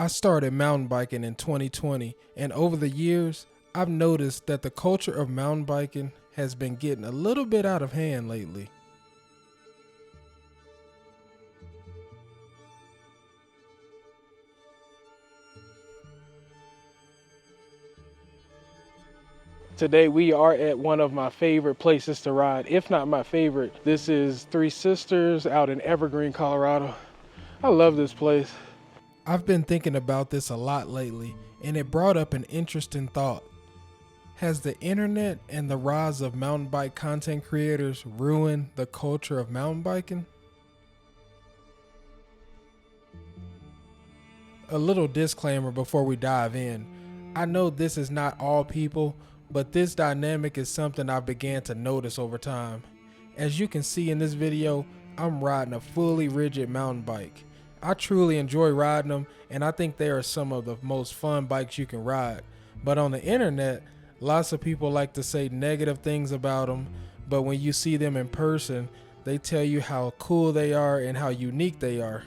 I started mountain biking in 2020, and over the years, I've noticed that the culture of mountain biking has been getting a little bit out of hand lately. Today we are at one of my favorite places to ride, if not my favorite. This is Three Sisters out in Evergreen, Colorado. I love this place. I've been thinking about this a lot lately, and it brought up an interesting thought. Has the internet and the rise of mountain bike content creators ruined the culture of mountain biking? A little disclaimer before we dive in. I know this is not all people, but this dynamic is something I began to notice over time. As you can see in this video, I'm riding a fully rigid mountain bike. I truly enjoy riding them, and I think they are some of the most fun bikes you can ride. But on the internet, lots of people like to say negative things about them, but when you see them in person, they tell you how cool they are and how unique they are.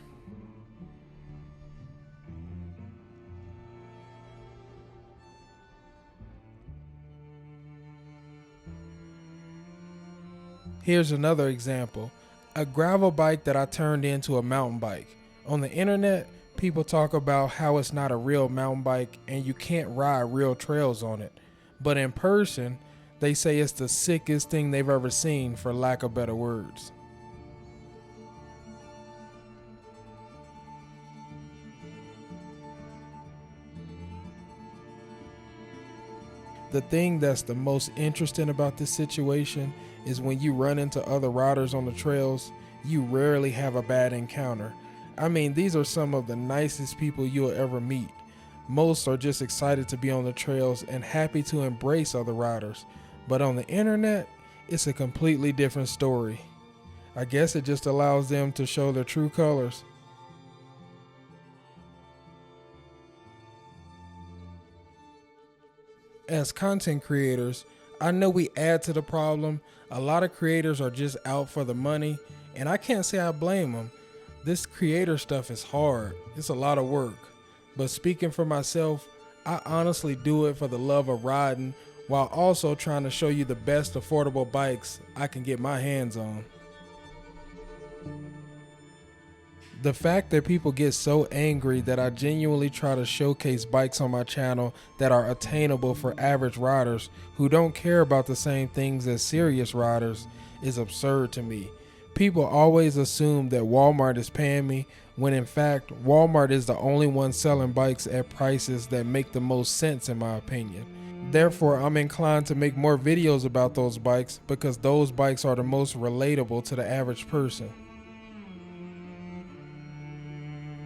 Here's another example. A gravel bike that I turned into a mountain bike. On the internet, people talk about how it's not a real mountain bike and you can't ride real trails on it. But in person, they say it's the sickest thing they've ever seen, for lack of better words. The thing that's the most interesting about this situation is when you run into other riders on the trails, you rarely have a bad encounter. I mean, these are some of the nicest people you'll ever meet. Most are just excited to be on the trails and happy to embrace other riders. But on the internet, it's a completely different story. I guess it just allows them to show their true colors. As content creators, I know we add to the problem. A lot of creators are just out for the money, and I can't say I blame them. This creator stuff is hard, it's a lot of work. But speaking for myself, I honestly do it for the love of riding while also trying to show you the best affordable bikes I can get my hands on. The fact that people get so angry that I genuinely try to showcase bikes on my channel that are attainable for average riders who don't care about the same things as serious riders is absurd to me. People always assume that Walmart is paying me, when in fact Walmart is the only one selling bikes at prices that make the most sense in my opinion. Therefore, I'm inclined to make more videos about those bikes because those bikes are the most relatable to the average person.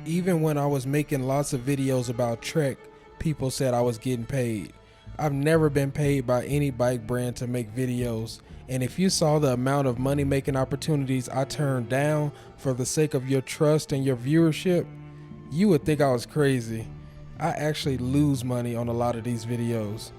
Even when I was making lots of videos about Trek, people said I was getting paid. I've never been paid by any bike brand to make videos, and if you saw the amount of money making opportunities I turned down for the sake of your trust and your viewership, you would think I was crazy. I actually lose money on a lot of these videos.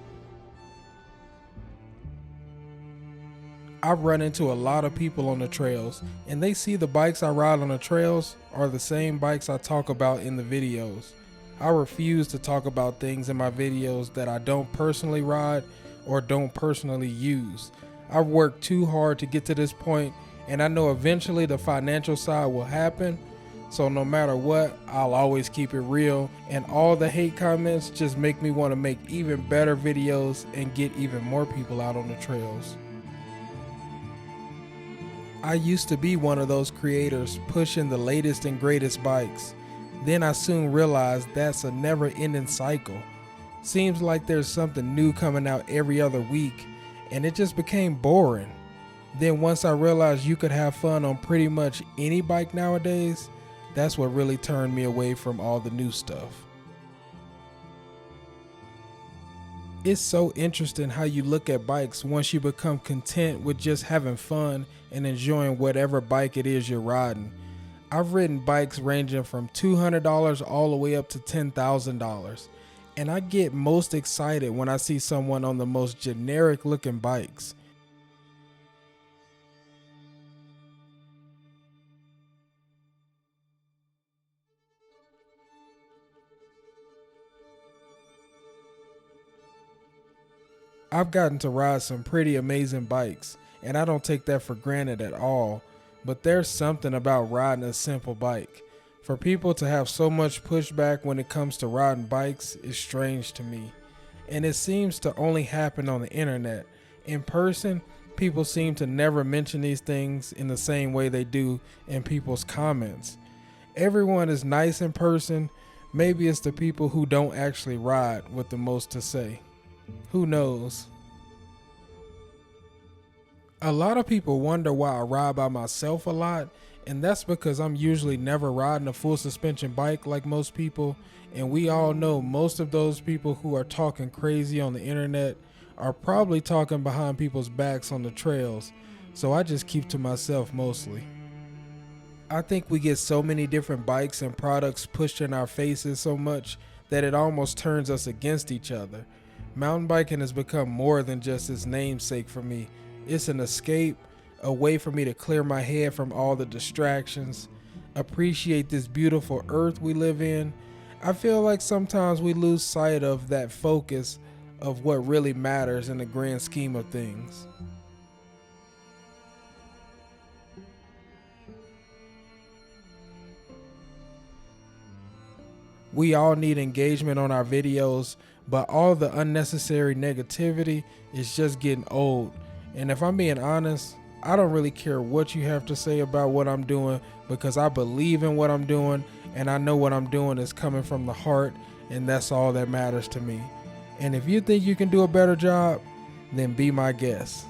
I've run into a lot of people on the trails, and they see the bikes I ride on the trails are the same bikes I talk about in the videos. I refuse to talk about things in my videos that I don't personally ride or don't personally use. I've worked too hard to get to this point, and I know eventually the financial side will happen, so no matter what, I'll always keep it real, and all the hate comments just make me want to make even better videos and get even more people out on the trails. I used to be one of those creators pushing the latest and greatest bikes. Then I soon realized that's a never-ending cycle. Seems like there's something new coming out every other week, and it just became boring. Then once I realized you could have fun on pretty much any bike nowadays, that's what really turned me away from all the new stuff. It's so interesting how you look at bikes once you become content with just having fun and enjoying whatever bike it is you're riding. I've ridden bikes ranging from $200 all the way up to $10,000, and I get most excited when I see someone on the most generic looking bikes. I've gotten to ride some pretty amazing bikes, and I don't take that for granted at all, but there's something about riding a simple bike. For people to have so much pushback when it comes to riding bikes is strange to me, and it seems to only happen on the internet. In person, people seem to never mention these things in the same way they do in people's comments. Everyone is nice in person. Maybe it's the people who don't actually ride with the most to say. Who knows? A lot of people wonder why I ride by myself a lot, and that's because I'm usually never riding a full suspension bike like most people, and we all know most of those people who are talking crazy on the internet are probably talking behind people's backs on the trails, so I just keep to myself mostly. I think we get so many different bikes and products pushed in our faces so much that it almost turns us against each other. Mountain biking has become more than just its namesake for me. It's an escape, a way for me to clear my head from all the distractions, appreciate this beautiful earth we live in. I feel like sometimes we lose sight of that focus of what really matters in the grand scheme of things. We all need engagement on our videos, but all the unnecessary negativity is just getting old. And if I'm being honest, I don't really care what you have to say about what I'm doing because I believe in what I'm doing and I know what I'm doing is coming from the heart, and that's all that matters to me. And if you think you can do a better job, then be my guest.